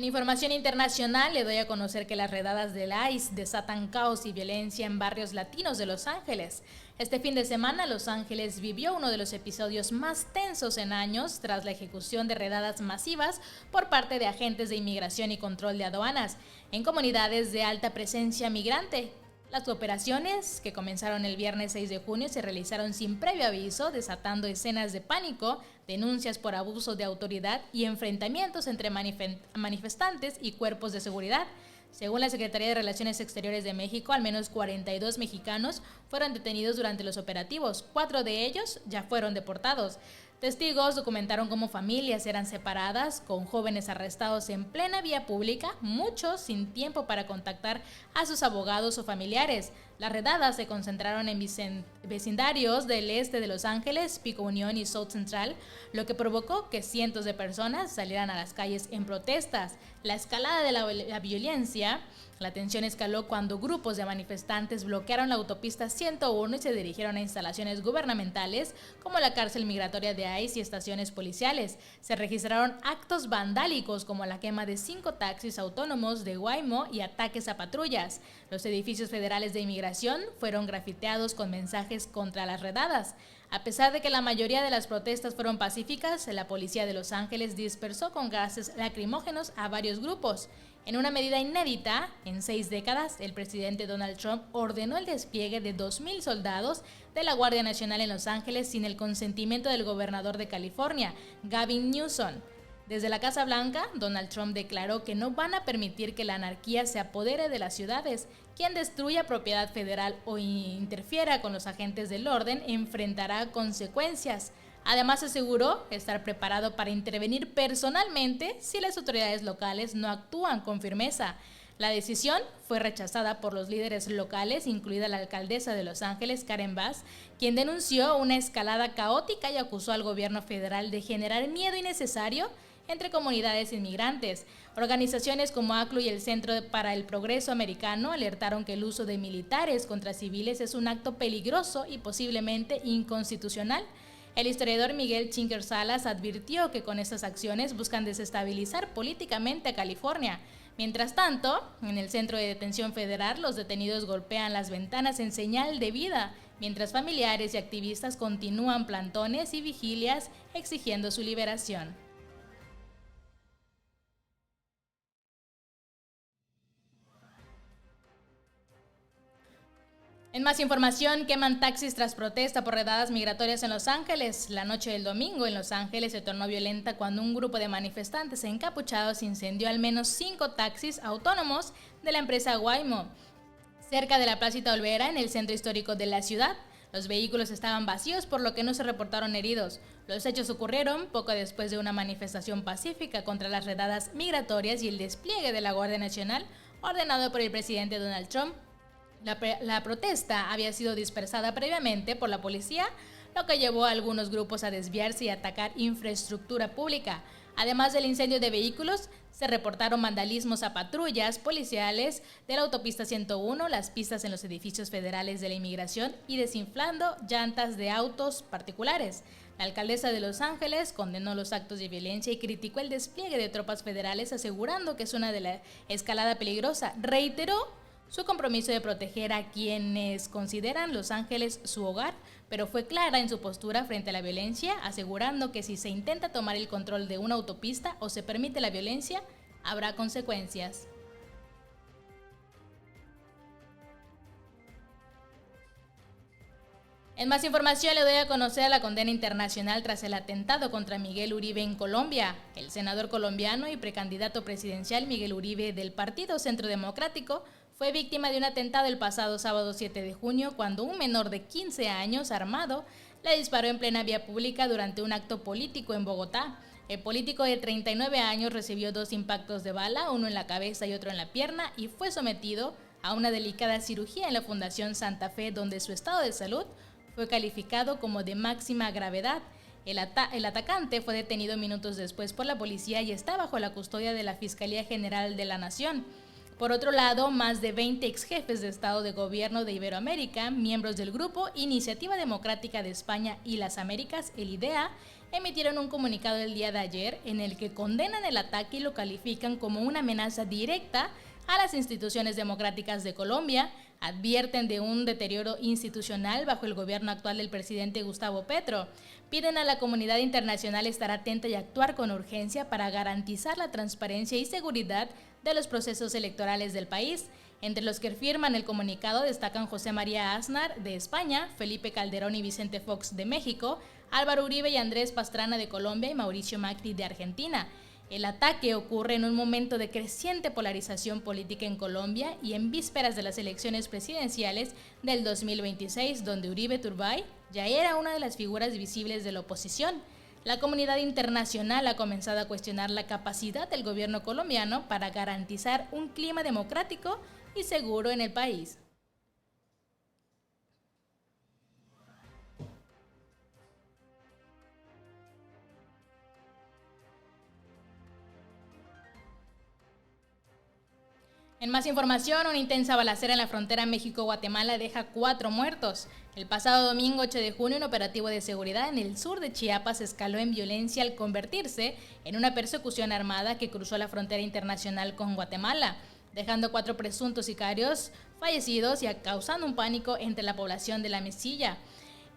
información internacional, le doy a conocer que las redadas del ICE desatan caos y violencia en barrios latinos de Los Ángeles. Este fin de semana, Los Ángeles vivió uno de los episodios más tensos en años tras la ejecución de redadas masivas por parte de agentes de inmigración y control de aduanas en comunidades de alta presencia migrante. Las operaciones, que comenzaron el viernes 6 de junio, se realizaron sin previo aviso, desatando escenas de pánico, denuncias por abuso de autoridad y enfrentamientos entre manifestantes y cuerpos de seguridad. Según la Secretaría de Relaciones Exteriores de México, al menos 42 mexicanos fueron detenidos durante los operativos. 4 de ellos ya fueron deportados. Testigos documentaron cómo familias eran separadas, con jóvenes arrestados en plena vía pública, muchos sin tiempo para contactar a sus abogados o familiares. Las redadas se concentraron en vecindarios del este de Los Ángeles, Pico Unión y South Central, lo que provocó que cientos de personas salieran a las calles en protestas. La escalada de la violencia, la tensión escaló cuando grupos de manifestantes bloquearon la autopista 101 y se dirigieron a instalaciones gubernamentales como la cárcel migratoria de ICE y estaciones policiales. Se registraron actos vandálicos como la quema de 5 taxis autónomos de Waymo y ataques a patrullas. Los edificios federales de inmigración fueron grafiteados con mensajes contra las redadas. A pesar de que la mayoría de las protestas fueron pacíficas, la policía de Los Ángeles dispersó con gases lacrimógenos a varios grupos. En una medida inédita, en 6 décadas, el presidente Donald Trump ordenó el despliegue de 2,000 soldados de la Guardia Nacional en Los Ángeles sin el consentimiento del gobernador de California, Gavin Newsom. Desde la Casa Blanca, Donald Trump declaró que no van a permitir que la anarquía se apodere de las ciudades. Quien destruya propiedad federal o interfiera con los agentes del orden enfrentará consecuencias. Además, aseguró estar preparado para intervenir personalmente si las autoridades locales no actúan con firmeza. La decisión fue rechazada por los líderes locales, incluida la alcaldesa de Los Ángeles, Karen Bass, quien denunció una escalada caótica y acusó al gobierno federal de generar miedo innecesario entre comunidades inmigrantes. Organizaciones como ACLU y el Centro para el Progreso Americano alertaron que el uso de militares contra civiles es un acto peligroso y posiblemente inconstitucional. El historiador Miguel Chinker Salas advirtió que con estas acciones buscan desestabilizar políticamente a California. Mientras tanto, en el Centro de Detención Federal, los detenidos golpean las ventanas en señal de vida, mientras familiares y activistas continúan plantones y vigilias exigiendo su liberación. En más información, queman taxis tras protesta por redadas migratorias en Los Ángeles. La noche del domingo en Los Ángeles se tornó violenta cuando un grupo de manifestantes encapuchados incendió al menos 5 taxis autónomos de la empresa Waymo, cerca de la Placita Olvera, en el centro histórico de la ciudad. Los vehículos estaban vacíos, por lo que no se reportaron heridos. Los hechos ocurrieron poco después de una manifestación pacífica contra las redadas migratorias y el despliegue de la Guardia Nacional, ordenado por el presidente Donald Trump. La protesta había sido dispersada previamente por la policía, lo que llevó a algunos grupos a desviarse y atacar infraestructura pública. Además del incendio de vehículos, se reportaron vandalismos a patrullas policiales de la autopista 101, las pistas en los edificios federales de la inmigración y desinflando llantas de autos particulares. La alcaldesa de Los Ángeles condenó los actos de violencia y criticó el despliegue de tropas federales, asegurando que es una de la escalada peligrosa. Reiteró su compromiso de proteger a quienes consideran Los Ángeles su hogar, pero fue clara en su postura frente a la violencia, asegurando que si se intenta tomar el control de una autopista o se permite la violencia, habrá consecuencias. En más información, le doy a conocer la condena internacional tras el atentado contra Miguel Uribe en Colombia. El senador colombiano y precandidato presidencial Miguel Uribe del Partido Centro Democrático fue víctima de un atentado el pasado sábado 7 de junio cuando un menor de 15 años armado le disparó en plena vía pública durante un acto político en Bogotá. El político de 39 años recibió 2 impactos de bala, uno en la cabeza y otro en la pierna, y fue sometido a una delicada cirugía en la Fundación Santa Fe, donde su estado de salud fue calificado como de máxima gravedad. El atacante fue detenido minutos después por la policía y está bajo la custodia de la Fiscalía General de la Nación. Por otro lado, más de 20 exjefes de Estado de Gobierno de Iberoamérica, miembros del grupo Iniciativa Democrática de España y las Américas, el IDEA, emitieron un comunicado el día de ayer en el que condenan el ataque y lo califican como una amenaza directa a las instituciones democráticas de Colombia, advierten de un deterioro institucional bajo el gobierno actual del presidente Gustavo Petro. Piden a la comunidad internacional estar atenta y actuar con urgencia para garantizar la transparencia y seguridad de los procesos electorales del país. Entre los que firman el comunicado destacan José María Aznar, de España, Felipe Calderón y Vicente Fox, de México, Álvaro Uribe y Andrés Pastrana, de Colombia, y Mauricio Macri, de Argentina. El ataque ocurre en un momento de creciente polarización política en Colombia y en vísperas de las elecciones presidenciales del 2026, donde Uribe Turbay ya era una de las figuras visibles de la oposición. La comunidad internacional ha comenzado a cuestionar la capacidad del gobierno colombiano para garantizar un clima democrático y seguro en el país. En más información, una intensa balacera en la frontera México-Guatemala deja 4 muertos. El pasado domingo 8 de junio, un operativo de seguridad en el sur de Chiapas escaló en violencia al convertirse en una persecución armada que cruzó la frontera internacional con Guatemala, dejando 4 presuntos sicarios fallecidos y causando un pánico entre la población de La Mesilla.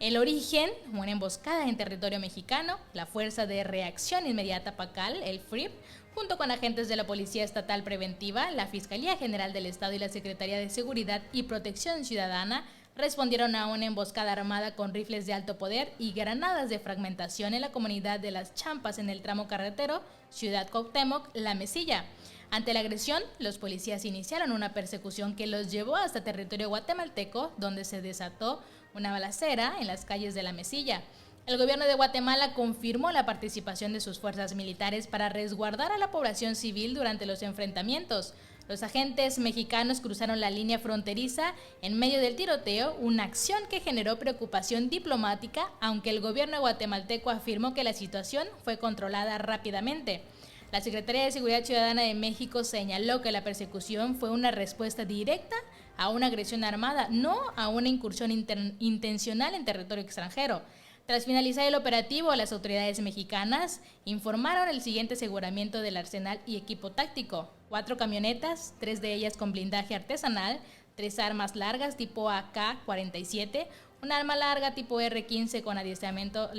El origen, una emboscada en territorio mexicano, la Fuerza de Reacción Inmediata PACAL, el FRIP, junto con agentes de la Policía Estatal Preventiva, la Fiscalía General del Estado y la Secretaría de Seguridad y Protección Ciudadana, respondieron a una emboscada armada con rifles de alto poder y granadas de fragmentación en la comunidad de Las Champas en el tramo carretero Ciudad Cuauhtémoc, La Mesilla. Ante la agresión, los policías iniciaron una persecución que los llevó hasta territorio guatemalteco, donde se desató una balacera en las calles de La Mesilla. El gobierno de Guatemala confirmó la participación de sus fuerzas militares para resguardar a la población civil durante los enfrentamientos. Los agentes mexicanos cruzaron la línea fronteriza en medio del tiroteo, una acción que generó preocupación diplomática, aunque el gobierno guatemalteco afirmó que la situación fue controlada rápidamente. La Secretaría de Seguridad Ciudadana de México señaló que la persecución fue una respuesta directa a una agresión armada, no a una incursión intencional en territorio extranjero. Tras finalizar el operativo, las autoridades mexicanas informaron el siguiente aseguramiento del arsenal y equipo táctico: 4 camionetas, 3 de ellas con blindaje artesanal, 3 armas largas tipo AK-47, un arma larga tipo R-15 con adiestramiento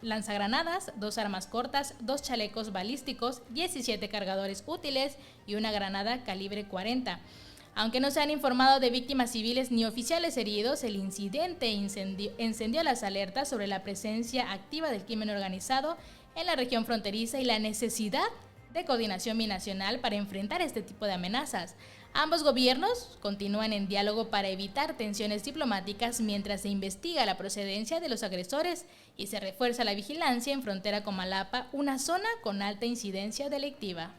lanzagranadas, 2 armas cortas, 2 chalecos balísticos, 17 cargadores útiles y una granada calibre 40. Aunque no se han informado de víctimas civiles ni oficiales heridos, el incidente encendió las alertas sobre la presencia activa del crimen organizado en la región fronteriza y la necesidad de coordinación binacional para enfrentar este tipo de amenazas. Ambos gobiernos continúan en diálogo para evitar tensiones diplomáticas mientras se investiga la procedencia de los agresores y se refuerza la vigilancia en frontera con Malapa, una zona con alta incidencia delictiva.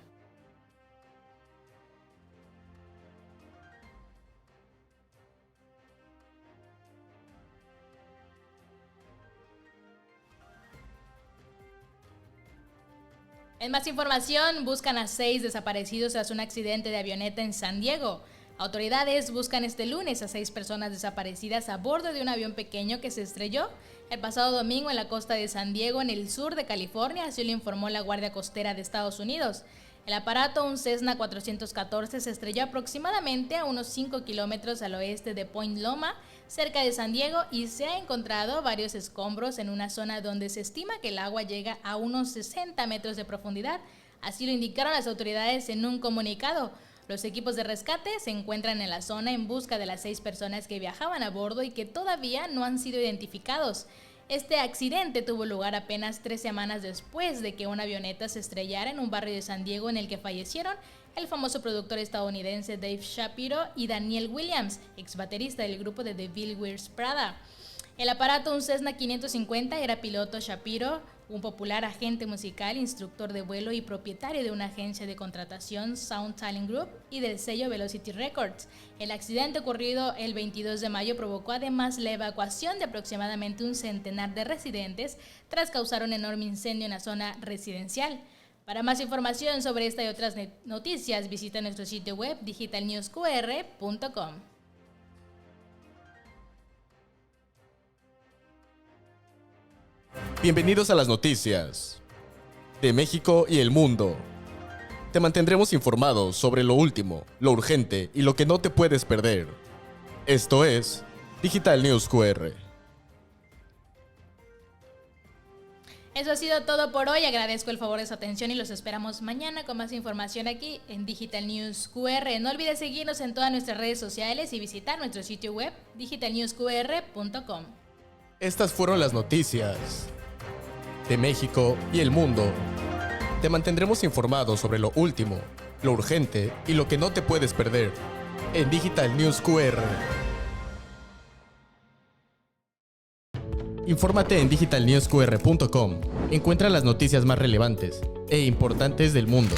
En más información, buscan a 6 desaparecidos tras un accidente de avioneta en San Diego. Autoridades buscan este lunes a 6 personas desaparecidas a bordo de un avión pequeño que se estrelló el pasado domingo en la costa de San Diego, en el sur de California, así lo informó la Guardia Costera de Estados Unidos. El aparato, un Cessna 414, se estrelló aproximadamente a unos 5 kilómetros al oeste de Point Loma, cerca de San Diego, y se ha encontrado varios escombros en una zona donde se estima que el agua llega a unos 60 metros de profundidad. Así lo indicaron las autoridades en un comunicado. Los equipos de rescate se encuentran en la zona en busca de las 6 personas que viajaban a bordo y que todavía no han sido identificados. Este accidente tuvo lugar apenas 3 semanas después de que una avioneta se estrellara en un barrio de San Diego en el que fallecieron el famoso productor estadounidense Dave Shapiro y Daniel Williams, ex baterista del grupo de The Bill Wears Prada. El aparato, un Cessna 550, era piloto Shapiro, un popular agente musical, instructor de vuelo y propietario de una agencia de contratación, Sound Talent Group, y del sello Velocity Records. El accidente ocurrido el 22 de mayo provocó además la evacuación de aproximadamente un centenar de residentes tras causar un enorme incendio en la zona residencial. Para más información sobre esta y otras noticias, visita nuestro sitio web digitalnewsqr.com. Bienvenidos a las noticias de México y el mundo. Te mantendremos informados sobre lo último, lo urgente y lo que no te puedes perder. Esto es Digital News QR. Eso ha sido todo por hoy. Agradezco el favor de su atención y los esperamos mañana con más información aquí en Digital News QR. No olvides seguirnos en todas nuestras redes sociales y visitar nuestro sitio web digitalnewsqr.com. Estas fueron las noticias de México y el mundo. Te mantendremos informados sobre lo último, lo urgente y lo que no te puedes perder en Digital News QR. Infórmate en digitalnewsqr.com. Encuentra las noticias más relevantes e importantes del mundo.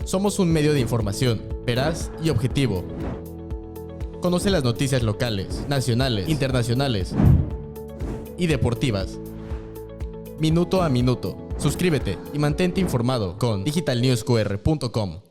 Somos un medio de información veraz y objetivo. Conoce las noticias locales, nacionales, internacionales y deportivas. Minuto a minuto. Suscríbete y mantente informado con digitalnewsqr.com.